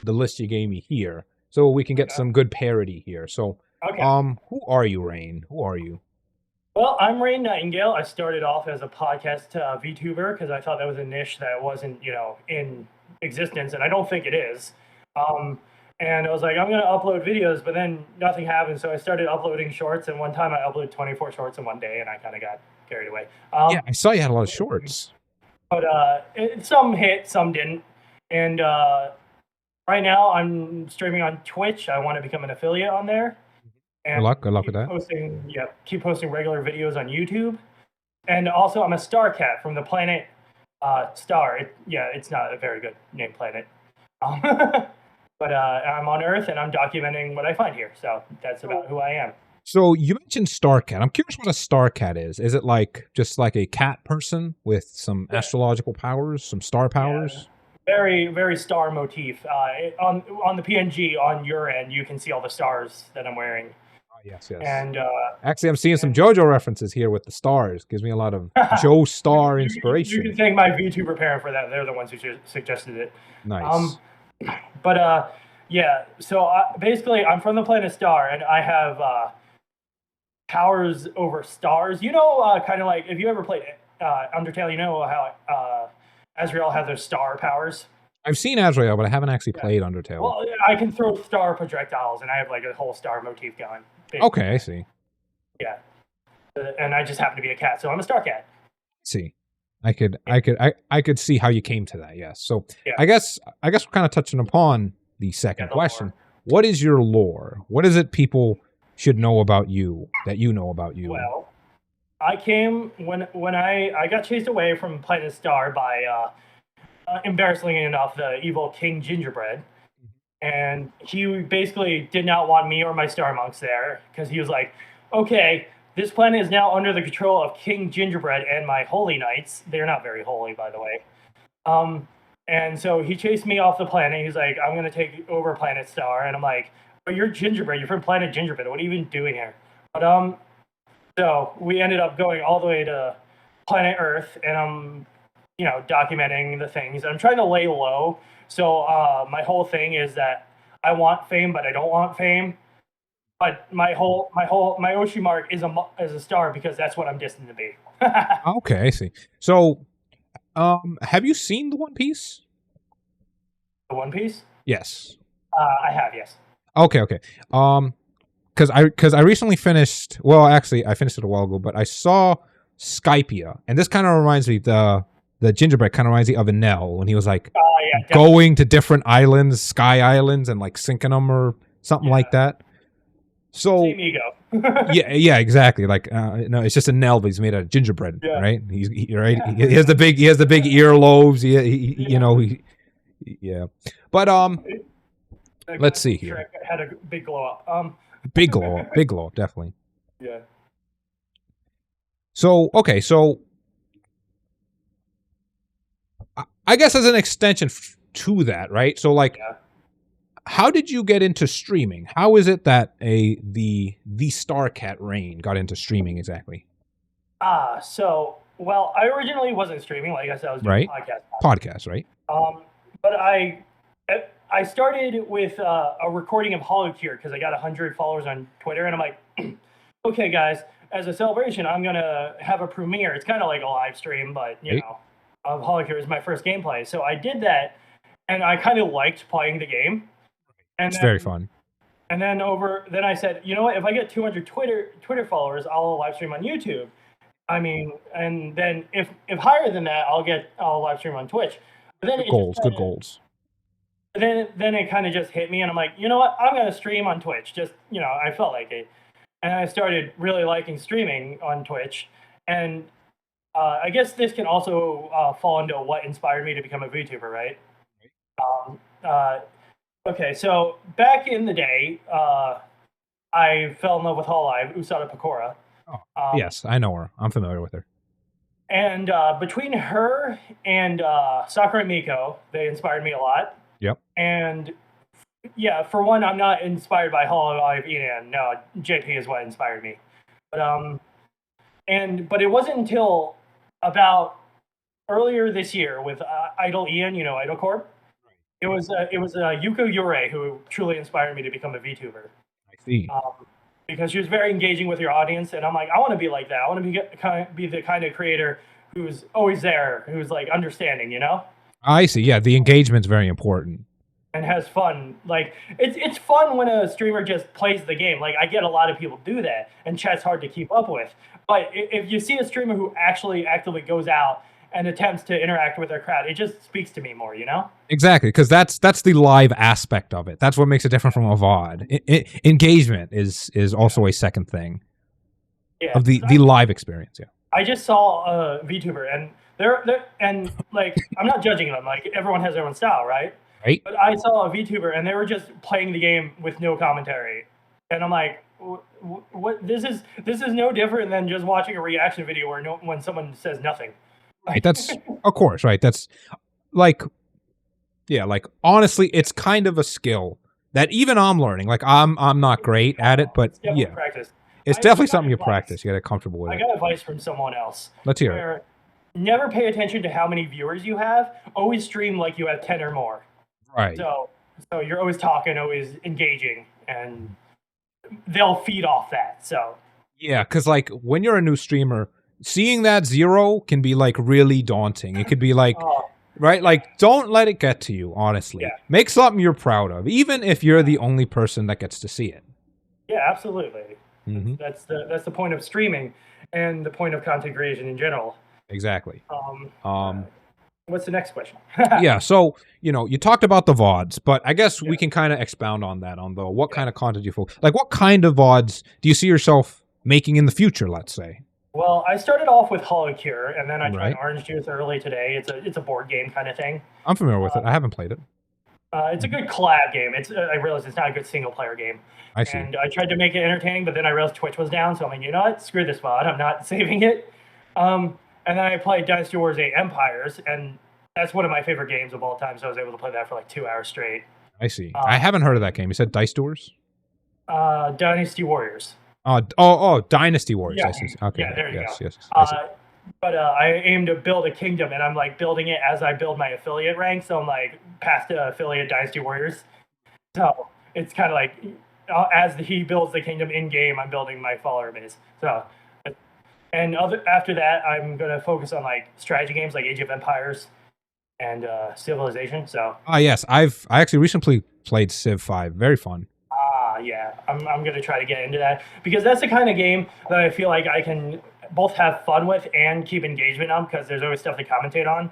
the list you gave me here, so we can get some good parody here. So, Okay. who are you, Rain? Who are you? Well, I'm Rayn Nightingale. I started off as a podcast VTuber because I thought that was a niche that wasn't, in existence, and I don't think it is. Um, and I was like, I'm going to upload videos, but then nothing happened, so I started uploading shorts. And one time I uploaded 24 shorts in one day, and I kind of got carried away. Yeah, I saw you had a lot of shorts. But some hit, some didn't. And right now I'm streaming on Twitch. I want to become an affiliate on there Good and luck. Good luck with that. keep posting regular videos on YouTube. And also, I'm a star cat from the planet Star. It's not a very good name planet, but I'm on Earth and I'm documenting what I find here. So that's about who I am. So you mentioned Star Cat. I'm curious what a Star Cat is. Is it like just like a cat person with some astrological powers, some star powers? Yeah. Very, very star motif. On the PNG on your end, you can see all the stars that I'm wearing. Oh, yes, yes. And actually, I'm seeing some JoJo references here with the stars. Gives me a lot of Joe Star inspiration. You can thank my VTuber parent for that. They're the ones who suggested it. Nice. But yeah. So basically, I'm from the planet Star, and I have powers over stars. Kind of like if you ever played Undertale, you know how Azrael has those star powers. I've seen Azrael, but I haven't actually played Undertale. Well, I can throw star projectiles, and I have like a whole star motif going. Basically. Okay, I see. Yeah, and I just happen to be a cat, so I'm a star cat. See, I could see how you came to that. Yes. So yeah. I guess we're kind of touching upon the second question. Lore. What is your lore? What is it people should know about you that you know about you? Well, I came when I got chased away from Planet Star by embarrassingly enough the evil King Gingerbread, and he basically did not want me or my star monks there because he was like, okay, this planet is now under the control of King Gingerbread and my holy knights. They're not very holy, by the way. And so he chased me off the planet. He's like, I'm going to take over Planet Star. And I'm like, but you're Gingerbread. You're from Planet Gingerbread. What are you even doing here? But so we ended up going all the way to Planet Earth, and I'm, documenting the things. I'm trying to lay low. So my whole thing is that I want fame, but I don't want fame. But my Oshi mark is a star because that's what I'm destined to be. Okay, I see. So, have you seen the One Piece? The One Piece? Yes. I have, yes. Okay. Because I recently finished. Well, actually, I finished it a while ago, but I saw Skypia, and this kind of reminds me the Gingerbread kind of reminds me of Enel when he was like going to different islands, sky islands, and like sinking them or something like that. So same ego. yeah, exactly. Like no, it's just Enel, but he's made out of gingerbread, right? Right. Yeah. He has the big earlobes. Yeah. But let's see here. Had a big glow up. Big glow up, definitely. Yeah. So okay, so I guess as an extension to that, right? So like, how did you get into streaming? How is it that the Star Cat Rayn got into streaming exactly? Well, I originally wasn't streaming. Like I said, I was doing podcast, right? But I started with a recording of HoloCure because I got 100 followers on Twitter, and I'm like, okay, guys, as a celebration, I'm gonna have a premiere. It's kind of like a live stream, but of HoloCure is my first gameplay. So I did that, and I kind of liked playing the game. And it's very fun. And then I said, you know what? If I get 200 Twitter followers, I'll live stream on YouTube. I mean, and then if higher than that, I'll live stream on Twitch. But then good goals. Then it kind of just hit me, and I'm like, you know what? I'm gonna stream on Twitch. Just I felt like it, and I started really liking streaming on Twitch. And I guess this can also fall into what inspired me to become a VTuber, right? Okay, so back in the day, I fell in love with Hololive, Usada Pokora. Oh, yes, I know her. I'm familiar with her. And between her and Sakurai Miko, they inspired me a lot. Yep. And yeah, for one, I'm not inspired by Hololive Ian. No, JP is what inspired me. But it wasn't until about earlier this year with Idle Ian, Idle Corp. it was Yuko Yurei who truly inspired me to become a VTuber. I see. Because she was very engaging with your audience, and I'm like, I want to be like that. I want to be the kind of creator who's always there, who's like understanding, I see. Yeah, the engagement's very important. and has fun. Like it's fun when a streamer just plays the game. Like I get a lot of people do that, and chat's hard to keep up with. But if you see a streamer who actually actively goes out and attempts to interact with their crowd, it just speaks to me more. Exactly, because that's the live aspect of it. That's what makes it different from a VOD. Engagement is also a second thing Yeah, of the 'cause I, live experience. Yeah. I just saw a VTuber, and they're and like I'm not judging them. Like everyone has their own style, right? Right. But I saw a VTuber, and they were just playing the game with no commentary, and I'm like, what? This is no different than just watching a reaction video where when someone says nothing. Right. That's of course right. That's like yeah. Like honestly, it's kind of a skill that even I'm learning. Like I'm not great at it, but It's definitely yeah, practice. it's I definitely got something you advice. practice. You get comfortable with I it. got advice from someone else. Let's hear it. Where never pay attention to how many viewers you have. Always stream like you have 10 or more. Right. So you're always talking, always engaging, and they'll feed off that. So Yeah, because like when you're a new streamer, seeing that zero can be like really daunting. It could be like, oh, right? Like, don't let it get to you, honestly. Yeah. Make something you're proud of, even if you're the only person that gets to see it. yeah, absolutely. Mhm. That's the point of streaming and the point of content creation in general. Exactly. What's the next question? Yeah, so, you talked about the VODs, but I guess we can kind of expound on that, on the what kind of content you focus. Like, what kind of VODs do you see yourself making in the future, let's say? Well, I started off with Hollow Cure, and then I tried Right. Orange Juice early today. It's a board game kind of thing. I'm familiar with it. I haven't played it. It's a good collab game. I realized it's not a good single player game. I see. And I tried to make it entertaining, but then I realized Twitch was down, so I'm like, you know what? Screw this VOD. I'm not saving it. And then I played Dynasty Wars 8 Empires, and that's one of my favorite games of all time, so I was able to play that for like 2 hours straight. I see. I haven't heard of that game. You said Dice Doors? Dynasty Warriors. Dynasty Wars. Yeah. I see. Okay. Yeah, there you go. Yes. I see. But I aim to build a kingdom, and I'm like building it as I build my affiliate rank. So I'm like past affiliate Dynasty Warriors. So it's kind of like as he builds the kingdom in game, I'm building my follower base. So, and after that, I'm gonna focus on like strategy games like Age of Empires and Civilization. So Yes, I actually recently played Civ 5. Very fun. yeah, I'm gonna try to get into that because that's the kind of game that I feel like I can both have fun with and keep engagement on because there's always stuff to commentate on.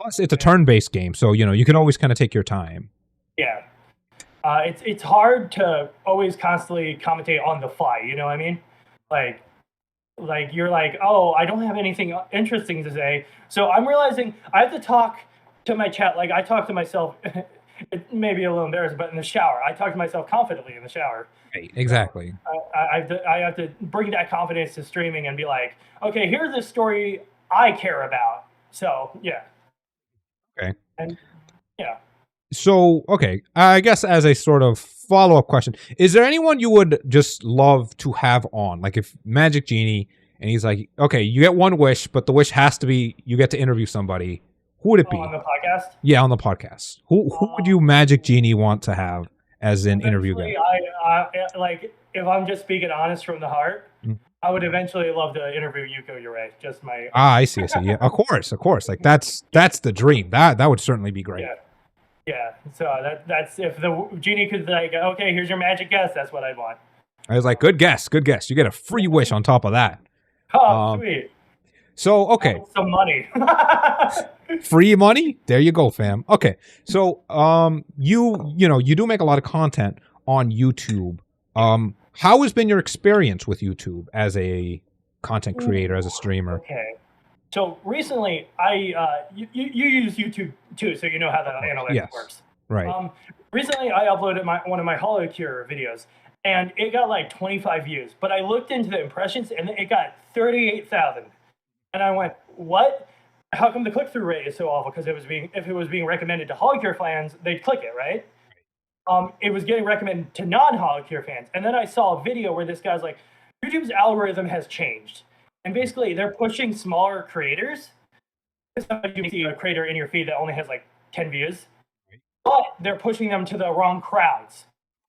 Plus, it's a turn-based game, so you can always kind of take your time. Yeah, it's hard to always constantly commentate on the fly. You know what I mean? Like you're like, oh, I don't have anything interesting to say, so I'm realizing I have to talk to my chat like I talk to myself. It may be a little embarrassing, but in the shower, I talk to myself confidently in the shower. Right, exactly. I have to bring that confidence to streaming and be like, okay, here's the story I care about. So yeah. Okay. And yeah. So, okay, I guess as a sort of follow-up question, is there anyone you would just love to have on? Like if Magic Genie, and he's like, okay, you get one wish, but the wish has to be you get to interview somebody. Who would it be? On the podcast? Yeah, on the podcast. Who would you Magic Genie want to have as an interview guy? I like if I'm just speaking honest from the heart, I would eventually love to interview Yuko Yurei. Just my I see. Yeah, of course. Like that's the dream. That would certainly be great. Yeah. So that's if the genie could like, okay, here's your magic guess. That's what I'd want. I was like, good guess. You get a free wish on top of that. Oh, sweet. So okay, some money. free money. There you go, fam. Okay, so you do make a lot of content on YouTube. How has been your experience with YouTube as a content creator, as a streamer? Okay. So recently, you use YouTube too, so you know how the analytics works. Right. Recently, I uploaded one of my Hollow Cure videos, and it got like 25 views. But I looked into the impressions, and it got 38,000. And I went, what? How come the click-through rate is so awful? Because if it was being recommended to Hollow Cure fans, they'd click it, right? It was getting recommended to non-Hollow Cure fans. And then I saw a video where this guy's like, YouTube's algorithm has changed. And basically, they're pushing smaller creators. Sometimes you see a creator in your feed that only has like 10 views. but they're pushing them to the wrong crowds.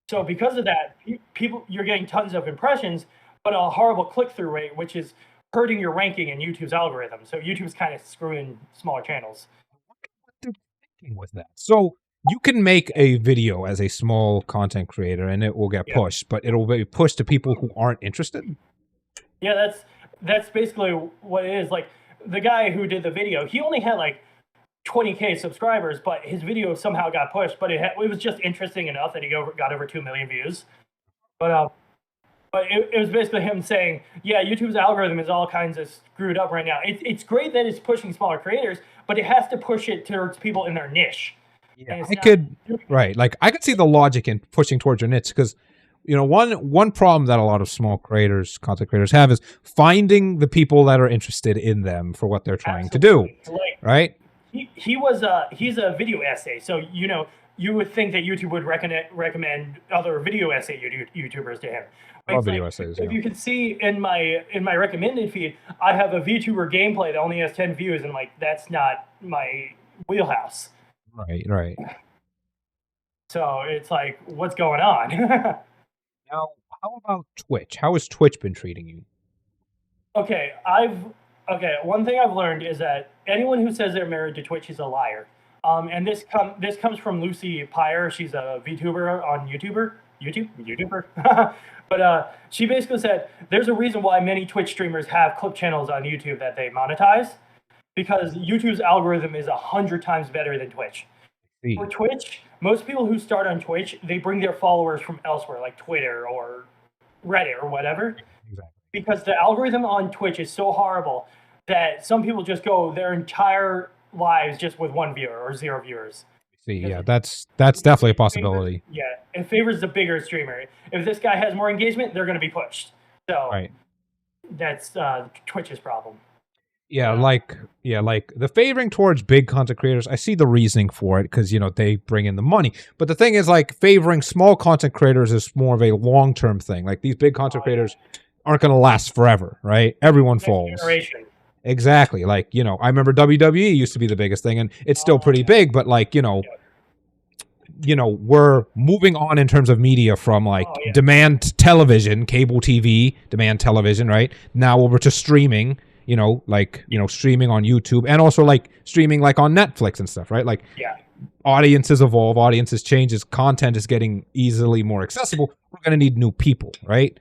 So because of that, you're getting tons of impressions, but a horrible click-through rate, which is hurting your ranking in YouTube's algorithm. So YouTube's kind of screwing smaller channels. What they're thinking with that? So you can make a video as a small content creator and it will get pushed, but it'll be pushed to people who aren't interested. Yeah, that's basically what it is. Like the guy who did the video, he only had like 20K subscribers, but his video somehow got pushed. But it was just interesting enough that he got over 2 million views. But it was basically him saying, yeah, YouTube's algorithm is all kinds of screwed up right now. It's great that it's pushing smaller creators, but it has to push it towards people in their niche. Yeah, I could see the logic in pushing towards your niche because, you know, one problem that a lot of small creators, content creators have is finding the people that are interested in them for what they're trying to do, right? He's a video essay, so you know you would think that YouTube would recommend other video essay YouTubers to him. Video essays. If you can see in my recommended feed, I have a VTuber gameplay that only has 10 views, and like that's not my wheelhouse. Right. So it's like, what's going on? Now, how about Twitch? How has Twitch been treating you? Okay, one thing I've learned is that anyone who says they're married to Twitch is a liar. And this comes from Lucy Pyre. She's a VTuber on YouTuber. But she basically said there's a reason why many Twitch streamers have clip channels on YouTube that they monetize, because YouTube's algorithm is 100 times better than Twitch. For Twitch, most people who start on Twitch, they bring their followers from elsewhere, like Twitter or Reddit or whatever. Exactly. Because the algorithm on Twitch is so horrible that some people just go their entire lives just with one viewer or 0 viewers. Yeah, that's definitely a possibility. It favors the bigger streamer. If this guy has more engagement, they're going to be pushed. So that's Twitch's problem. Like the favoring towards big content creators, I see the reasoning for it because, you know, they bring in the money. But the thing is, like, favoring small content creators is more of a long-term thing. Like, these big content creators aren't going to last forever, right? Everyone falls. Generation. Exactly. Like, you know, I remember WWE used to be the biggest thing, and it's still pretty big, but like, you know, we're moving on in terms of media from like demand television, cable TV, demand television, right? Now over to streaming, streaming on YouTube, and also like streaming like on Netflix and stuff, right? Like audiences evolve, audiences changes, content is getting easily more accessible. We're going to need new people, right?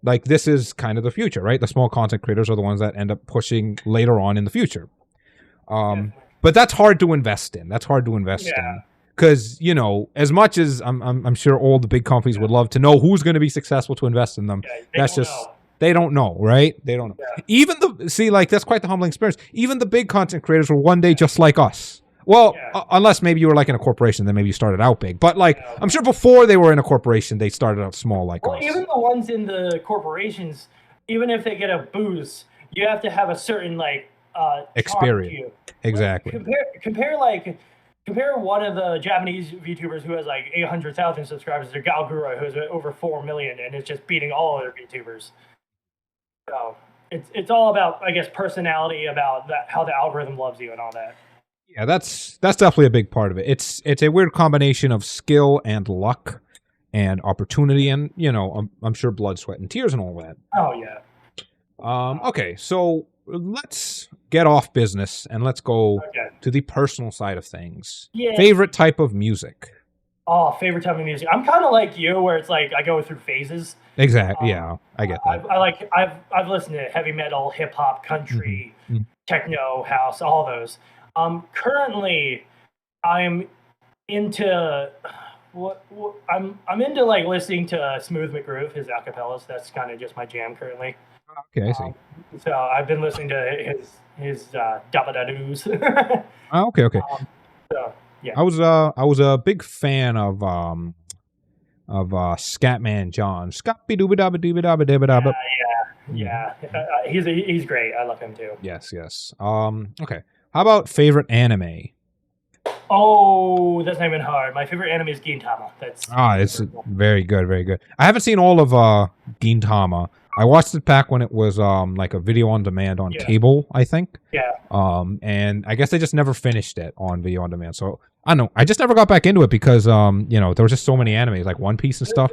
Like this is kind of the future, right? The small content creators are the ones that end up pushing later on in the future. But that's hard to invest in. Because, you know, as much as I'm sure all the big companies would love to know who's going to be successful to invest in them, they don't know, right? They don't know. Even that's quite the humbling experience. Even the big content creators were one day just like us. Well, unless maybe you were like in a corporation, then maybe you started out big. But like, I'm sure before they were in a corporation, they started out small like us. Even the ones in the corporations, even if they get a boost, you have to have a certain like experience. Exactly. Like, compare one of the Japanese VTubers who has like 800,000 subscribers to Galgura, who has over 4 million, and is just beating all other VTubers. So it's all about, I guess, personality, about that, how the algorithm loves you and all that. Yeah, that's definitely a big part of it. It's a weird combination of skill and luck and opportunity, and you know, I'm sure blood, sweat, and tears and all that. Oh yeah. Okay, so let's get off business and let's go to the personal side of things. Yeah. Favorite type of music? Oh, favorite type of music. I'm kind of like you, where it's like I go through phases. Exactly. Yeah, I get that. I've listened to heavy metal, hip hop, country, techno, house, all those. Currently, I'm into I'm into like listening to Smooth McGroove, his acapellas. That's kind of just my jam currently. Okay, I see. So I've been listening to his dabba-da-doos. Okay. So yeah, I was a big fan of Scatman John. Yeah. He's great. I love him too. Yes. Okay. How about favorite anime? Oh, that's not even hard. My favorite anime is Gintama. It's very good. I haven't seen all of Gintama. I watched it back when it was like a video on demand on Yeah, cable, I think. yeah. And I guess they just never finished it on video on demand. So I don't know. I just never got back into it because there was just so many animes like One Piece and stuff.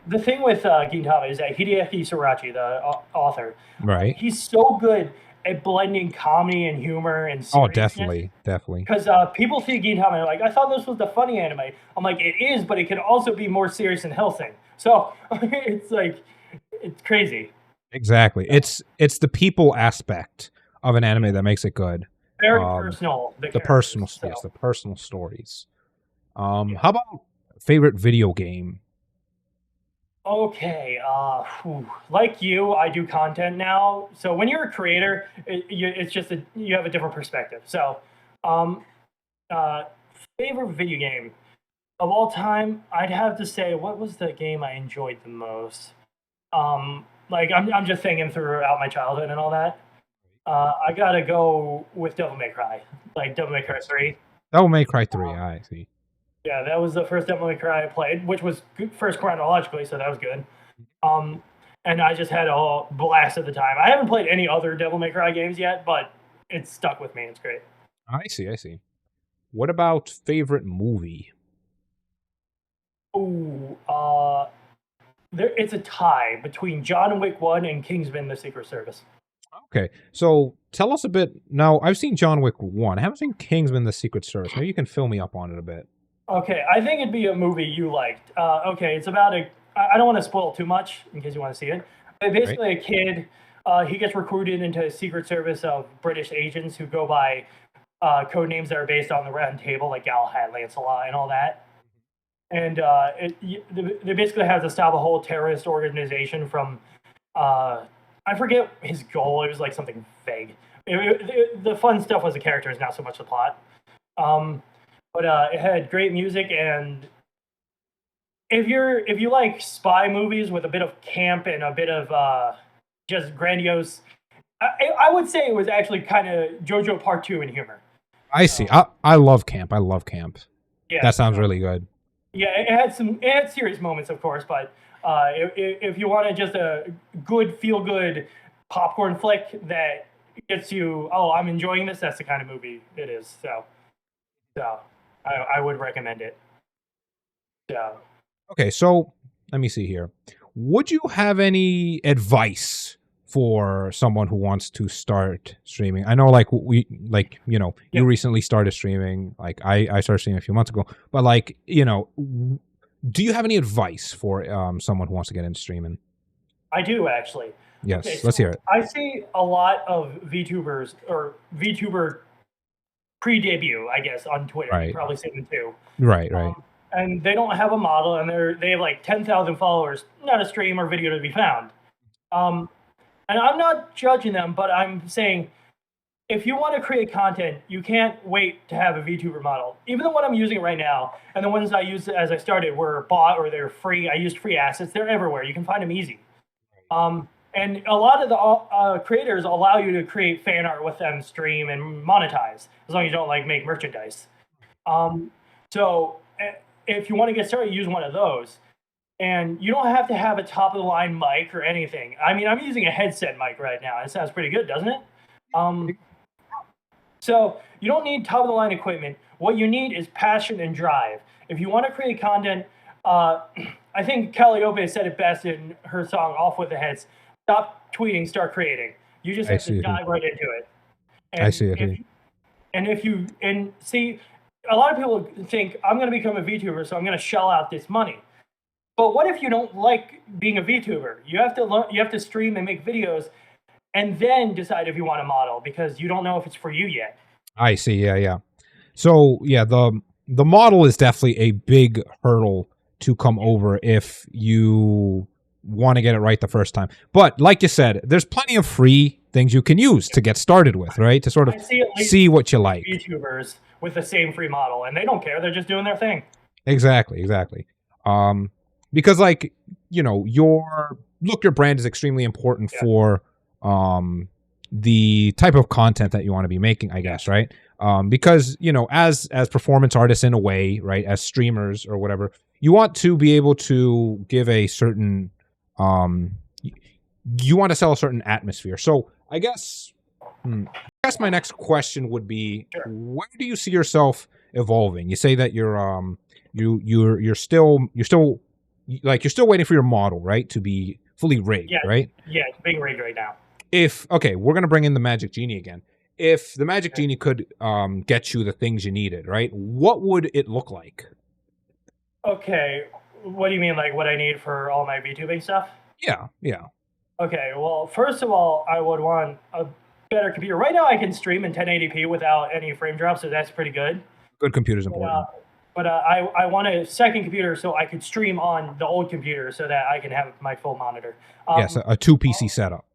The thing with Gintama is that Hideaki Sorachi, the author, Right. he's so good at blending comedy and humor and Oh, seriousness. definitely, definitely. Because people see Gintama and they're like, I thought this was the funny anime. I'm like, it is, but it can also be more serious than Hellsing. So it's like, it's crazy. Exactly. It's the people aspect of an anime that makes it good. Very Um, personal. the personal, So. yes, the personal stories. How about favorite video game? Okay, like you, I do content now. So when you're a creator, it's just you have a different perspective. So, um, uh, favorite video game of all time, I'd have to say, what was the game I enjoyed the most? Like I'm just thinking throughout my childhood and all that. I gotta go with Devil May Cry, like Devil May Cry 3. Devil May Cry 3. I see. Yeah, that was the first Devil May Cry I played, which was first chronologically, so that was good. Um, and I just had a blast at the time. I haven't played any other Devil May Cry games yet, but it's stuck with me. It's great. I see. I see. What about favorite movie? Ooh, it's a tie between John Wick 1 and Kingsman: The Secret Service. Okay, so tell us a bit. Now, I've seen John Wick 1. I haven't seen Kingsman: The Secret Service. Maybe you can fill me up on it a bit. Okay, I think it'd be a movie you liked. Okay, it's about I don't want to spoil too much in case you want to see it. But basically, a kid, he gets recruited into a Secret Service of British agents who go by code names that are based on the Round Table, like Galahad, Lancelot, and all that. And they basically have to stop a whole terrorist organization from, I forget his goal. It was like something vague. The fun stuff was the characters, not so much the plot. But it had great music, and if you like spy movies with a bit of camp and a bit of just grandiose, I would say it was actually kind of JoJo Part 2 in humor. I see. I love camp. I love camp. Yeah, that sounds really good. Yeah, it had serious moments, of course, but if you wanted just a good feel good popcorn flick that gets you, oh, I'm enjoying this, that's the kind of movie it is. So I would recommend it. Yeah. Okay, so let me see here. Would you have any advice for someone who wants to start streaming? I know, like you recently started streaming. Like I started streaming a few months ago, but like do you have any advice for someone who wants to get into streaming? I do actually. Yes, okay, let's hear it. I see a lot of VTubers or VTuber pre-debut, I guess, on Twitter. Right. You've probably seen them too. Right. And they don't have a model, and they have like 10,000 followers, not a stream or video to be found. And I'm not judging them, but I'm saying if you want to create content, you can't wait to have a VTuber model. Even the one I'm using right now, and the ones I used as I started were bought or they're free. I used free assets. They're everywhere. You can find them easy. And a lot of the creators allow you to create fan art with them, stream, and monetize, as long as you don't like make merchandise. So if you want to get started, use one of those. And you don't have to have a top of the line mic or anything. I mean, I'm using a headset mic right now. It sounds pretty good, doesn't it? So you don't need top of the line equipment. What you need is passion and drive. If you want to create content, I think Calliope said it best in her song "Off with the Heads." Stop tweeting, start creating. You just have to dive right into it. And I see it. And see, a lot of people think I'm going to become a VTuber, so I'm going to shell out this money. But what if you don't like being a VTuber? You have to learn. You have to stream and make videos, and then decide if you want to model because you don't know if it's for you yet. I see. Yeah. So yeah, the model is definitely a big hurdle to come over if you want to get it right the first time. But like you said, there's plenty of free things you can use to get started with, right? To sort of see what you like. VTubers with the same free model, and they don't care. They're just doing their thing. Exactly. Because like, your brand is extremely important for the type of content that you want to be making, I guess, right? Because, as performance artists in a way, right, as streamers or whatever, you want to be able to give a certain you want to sell a certain atmosphere. So I guess my next question would be, Sure. where do you see yourself evolving? You say that you're still like you're still waiting for your model, right, to be fully rigged, Yeah, right? yeah, it's being rigged right now. If okay, we're gonna bring in the Magic Genie again. If the Magic Genie could get you the things you needed, right, what would it look like? Okay, what do you mean, like what I need for all my VTubing stuff? Yeah, yeah. Okay, well, first of all, I would want a better computer. Right now, I can stream in 1080p without any frame drops, so that's pretty good. Good computer's But, important. I want a second computer so I could stream on the old computer so that I can have my full monitor. Yes, a 2 PC setup.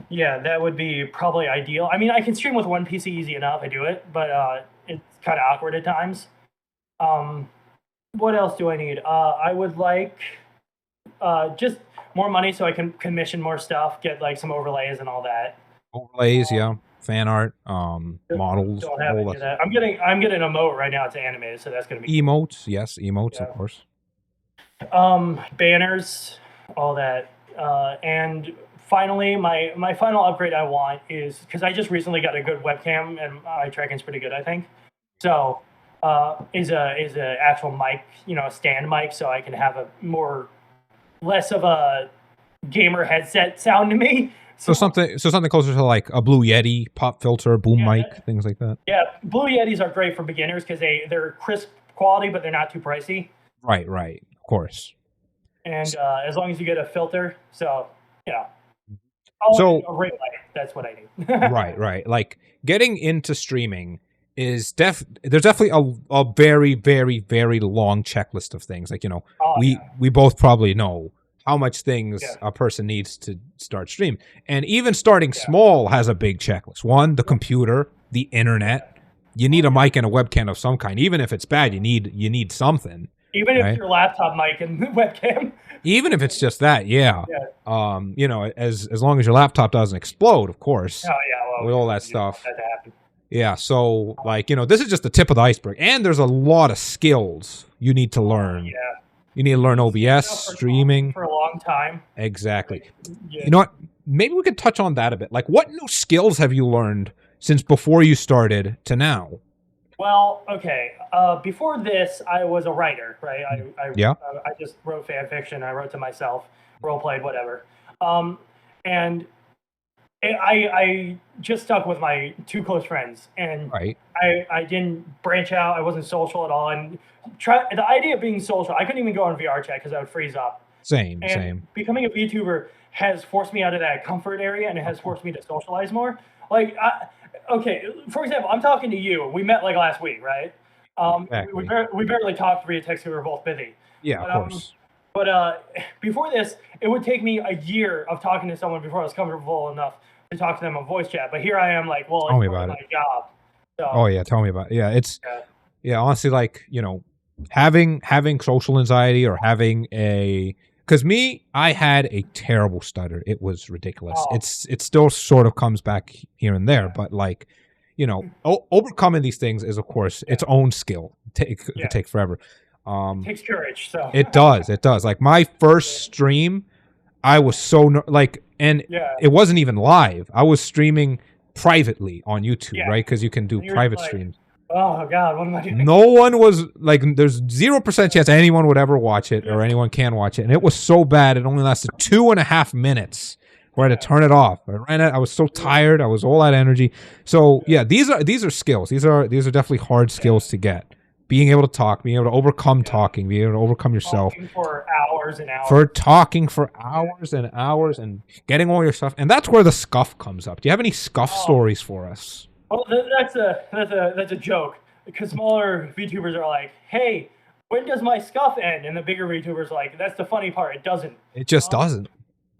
Yeah, that would be probably ideal. I mean, I can stream with one PC easy enough. I do it, but it's kind of awkward at times. What else do I need? I would like just more money so I can commission more stuff, get like some overlays and all that. Overlays, yeah. Fan art, models, Don't have any of that. I'm getting an emote right now. It's animated, so that's gonna be emotes. Yes, emotes, Yeah. of course. banners, all that, and finally, my final upgrade I want is because I just recently got a good webcam and eye tracking's pretty good, I think. So, is a actual mic, a stand mic, so I can have a less of a gamer headset sound to me. So something closer to like a Blue Yeti, pop filter, boom Yeah, mic, things like that. Yeah, Blue Yetis are great for beginners because they're crisp quality, but they're not too pricey. Right, of course. And as long as you get a filter, so yeah. So A ring light, that's what I need. right. Like getting into streaming is there's definitely a very, very, very long checklist of things. Like, we both probably know how much things a person needs to start stream. And even starting small has a big checklist. One, the computer, the internet. You need a mic and a webcam of some kind. Even if it's bad, you need something. Even if your laptop mic and webcam. Even if it's just that, yeah. As long as your laptop doesn't explode, of course. Oh yeah, well, with all that stuff. That happen. Yeah, so like, this is just the tip of the iceberg. And there's a lot of skills you need to learn. Yeah. You need to learn OBS, streaming. For a long time. Exactly. Yeah. You know what? Maybe we could touch on that a bit. Like, what new skills have you learned since before you started to now? Well, okay. Before this, I was a writer, right? I just wrote fan fiction. I wrote to myself, role played, whatever. And I just stuck with my two close friends, and Right. I didn't branch out. I wasn't social at all, and the idea of being social, I couldn't even go on VR chat because I would freeze up. Same. Becoming a VTuber has forced me out of that comfort area, and it has forced me to socialize more. Like, okay, for example, I'm talking to you. We met like last week, right? Exactly. We barely talked via text. We were both busy. Yeah, of course. But before this, it would take me a year of talking to someone before I was comfortable enough to talk to them on voice chat. But here I am, like, well, Tell me it's about my job. So, Oh yeah, tell me about it. Yeah, honestly, like, having social anxiety or having because I had a terrible stutter. It was ridiculous. Oh. It still sort of comes back here and there, but like, overcoming these things is, of course, its own skill. It could take forever. It takes courage. So It does. Like my first stream, I was so and it wasn't even live. I was streaming privately on YouTube, right? Because you can do private streams. Oh God, what am I doing? No one was like, there's 0% chance anyone would ever watch it or anyone can watch it, and it was so bad. It only lasted 2.5 minutes. Where I had to turn it off. I was so tired. I was all out of energy. So yeah, these are skills. These are definitely hard skills to get. Being able to talk, being able to overcome talking, being able to overcome yourself. Talking for hours and hours. For talking for hours and hours and getting all your stuff. And that's where the scuff comes up. Do you have any scuff stories for us? Well, that's a joke. Because smaller VTubers are like, hey, when does my scuff end? And the bigger VTubers are like, that's the funny part. It doesn't. It just doesn't.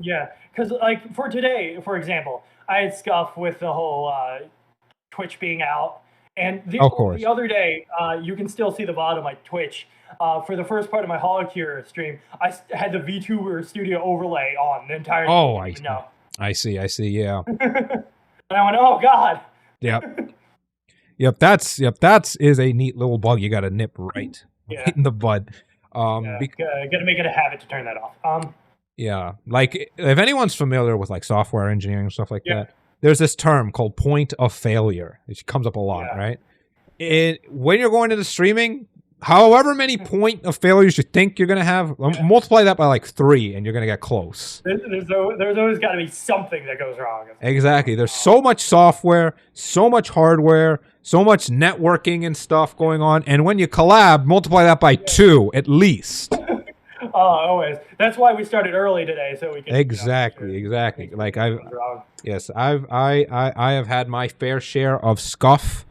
Yeah. Because like for today, for example, I had scuff with the whole Twitch being out. And the other day, you can still see the VOD of my Twitch. For the first part of my Holocure stream, I had the VTuber Studio overlay on the entire time. Oh, I see, yeah. And I went, oh, God. Yep, that's is a neat little bug you got to nip right in the bud. Got to make it a habit to turn that off. Yeah, like if anyone's familiar with like software engineering and stuff like Yeah, that, there's this term called point of failure. It comes up a lot, yeah. right? When you're going into streaming, however many point of failures you think you're gonna have, multiply that by like 3, and you're gonna get close. There's always got to be something that goes wrong. Exactly. There's so much software, so much hardware, so much networking and stuff going on, and when you collab, multiply that by 2 at least. Always. That's why we started early today, so we can Exactly. Like I have had my fair share of scuff.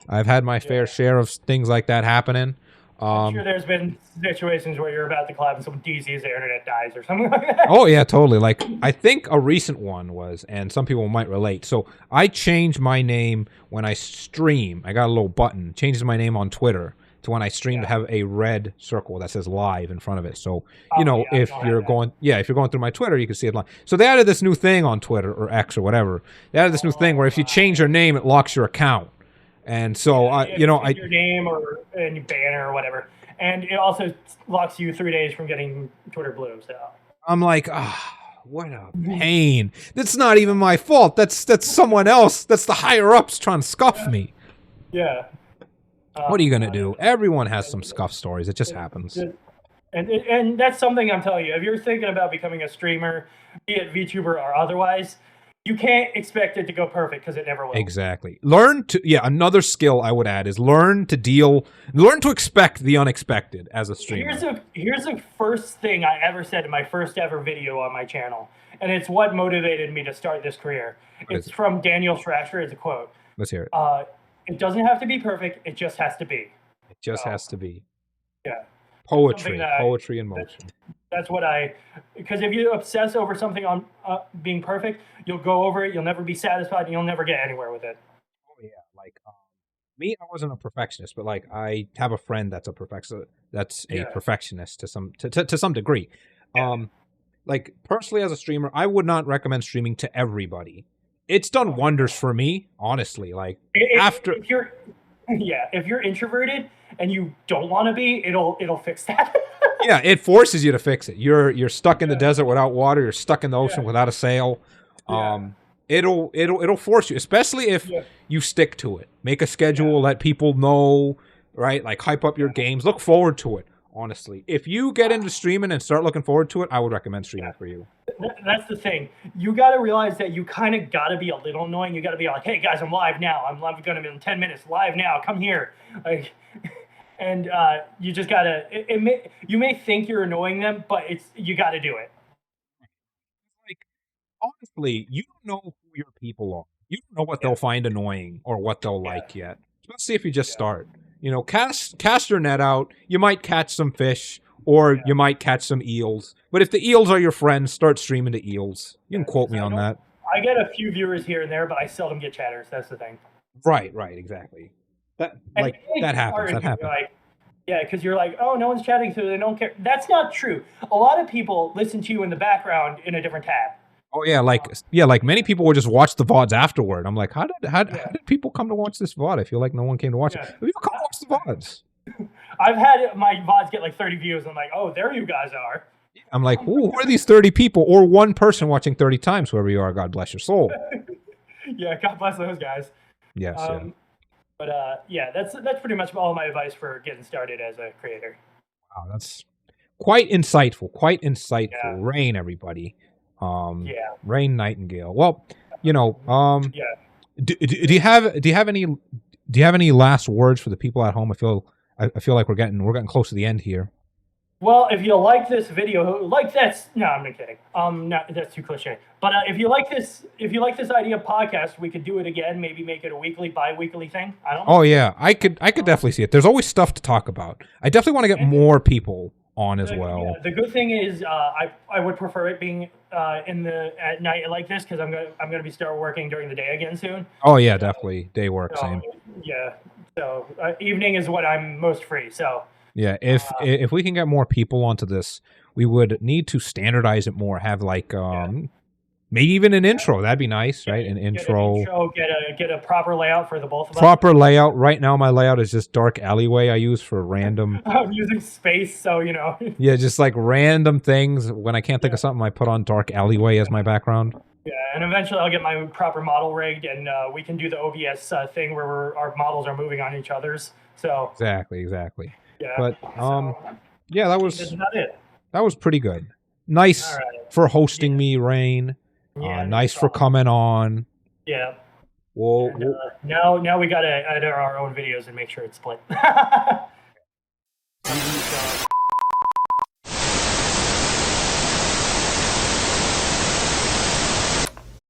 I've had my fair share of things like that happening. I'm sure there's been situations where you're about to collab and some DC's the internet dies or something like that. Oh yeah, totally. Like I think a recent one was, and some people might relate. So I changed my name when I stream. I got a little button, changes my name on Twitter to when I stream to have a red circle that says live in front of it. So, if you're going through my Twitter, you can see it live. So they added this new thing on Twitter or X or whatever. They added this new thing where if you change your name, it locks your account. And so, your name or any banner or whatever, and it also locks you 3 days from getting Twitter Blue. So I'm like, what a pain. That's not even my fault. That's someone else. That's the higher ups trying to scuff me. Yeah. What are you gonna do? Everyone has some scuff stories. It just happens. And that's something I'm telling you. If you're thinking about becoming a streamer, be it VTuber or otherwise, you can't expect it to go perfect because it never will. Exactly. Another skill I would add is learn to expect the unexpected as a streamer. Here's the first thing I ever said in my first ever video on my channel, and it's what motivated me to start this career. It's from Daniel Thrasher. It's a quote. Let's hear it. It doesn't have to be perfect. It just has to be. It just has to be. Yeah. Poetry in motion. That's what because if you obsess over something on being perfect, you'll go over it. You'll never be satisfied, and you'll never get anywhere with it. Oh yeah, like me, I wasn't a perfectionist, but like I have a friend that's a perfectionist to some degree. Yeah. Like personally, as a streamer, I would not recommend streaming to everybody. It's done wonders for me, honestly. Like if you're introverted and you don't want to be, it'll fix that. Yeah, it forces you to fix it. You're stuck in the desert without water. You're stuck in the ocean without a sail. It'll force you, especially if you stick to it. Make a schedule. Let people know, right? Like hype up your games. Look forward to it. Honestly, if you get into streaming and start looking forward to it, I would recommend streaming for you. That's the thing. You got to realize that you kind of got to be a little annoying. You got to be like, "Hey guys, I'm live now. I'm live going to be in 10 minutes. Live now. Come here." Like, and you just gotta. You may think you're annoying them, but you got to do it. Like honestly, you don't know who your people are. You don't know what they'll find annoying or what they'll like yet. Especially if you just start. Cast your net out. You might catch some fish, or you might catch some eels. But if the eels are your friends, start streaming to eels. You can quote me on that. I get a few viewers here and there, but I seldom get chatters. That's the thing. Right, exactly. That happens. That happens. Because you're like, oh, no one's chatting, so they don't care. That's not true. A lot of people listen to you in the background in a different tab. Oh yeah, like many people will just watch the VODs afterward. I'm like, how did people come to watch this VOD? I feel like no one came to watch it. People come watch the VODs. I've had my VODs get like 30 views. I'm like, oh, there you guys are. I'm like, who are these 30 people or one person watching 30 times? Whoever you are, God bless your soul. Yeah, God bless those guys. Yes. But that's pretty much all my advice for getting started as a creator. Wow, that's quite insightful. Yeah. Rayn, everybody. Rayn Nightingale. Well, do you have any last words for the people at home? I feel like we're getting close to the end here. Well, if you like this video, no, I'm not kidding. No, that's too cliche. But if you like this idea of podcast, we could do it again. Maybe make it a weekly, bi-weekly thing. I don't know. Oh yeah, I could definitely see it. There's always stuff to talk about. I definitely want to get more people on as well. Yeah, the good thing is, I would prefer it being at night like this because I'm gonna be start working during the day again soon. Oh yeah, definitely day work same. Yeah, so evening is what I'm most free. So. Yeah, if we can get more people onto this, we would need to standardize it more. Have like Maybe even an intro. That'd be nice, right? An intro. Get a proper layout for the both of us. Proper layout. Right now, my layout is just dark alleyway I use for random. I'm using space, so you know. Yeah, just like random things. When I can't think of something, I put on dark alleyway as my background. Yeah, and eventually I'll get my proper model rigged, and we can do the OBS thing where our models are moving on each other's. So exactly. Yeah. But yeah, that was it. That was pretty good. Nice for hosting me, Rayn. Yeah, nice for coming on. Yeah. Well, and, now we gotta edit our own videos and make sure it's split.